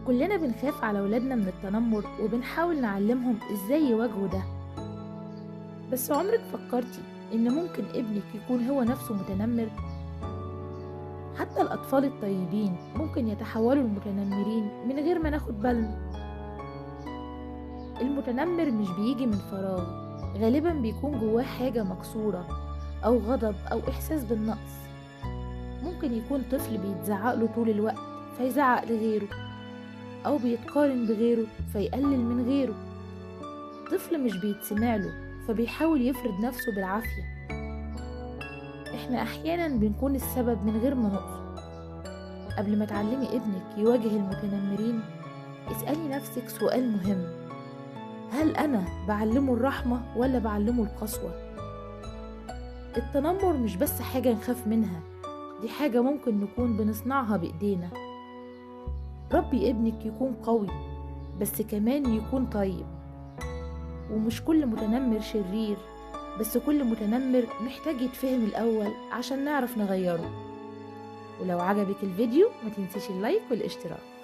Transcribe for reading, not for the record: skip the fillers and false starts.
كلنا بنخاف على ولادنا من التنمر وبنحاول نعلمهم ازاي يواجهوا ده. بس عمرك فكرتي ان ممكن ابنك يكون هو نفسه متنمر؟ حتى الأطفال الطيبين ممكن يتحولوا لمتنمرين من غير ما ناخد بالنا. المتنمر مش بيجي من فراغ، غالبا بيكون جواه حاجة مكسورة أو غضب أو إحساس بالنقص. ممكن يكون طفل بيتزعق له طول الوقت فيزعق لغيره، أو بيتقارن بغيره فيقلل من غيره. طفل مش بيتسمع له فبيحاول يفرض نفسه بالعافية. احنا أحيانا بنكون السبب من غير ما نقصد. قبل ما تعلمي ابنك يواجه المتنمرين، اسألي نفسك سؤال مهم: هل أنا بعلمه الرحمة ولا بعلمه القسوة؟ التنمر مش بس حاجة نخاف منها، دي حاجة ممكن نكون بنصنعها بإيدينا. ربي ابنك يكون قوي، بس كمان يكون طيب. ومش كل متنمر شرير، بس كل متنمر محتاج يتفهم الأول عشان نعرف نغيره. ولو عجبك الفيديو ما تنسيش اللايك والاشتراك.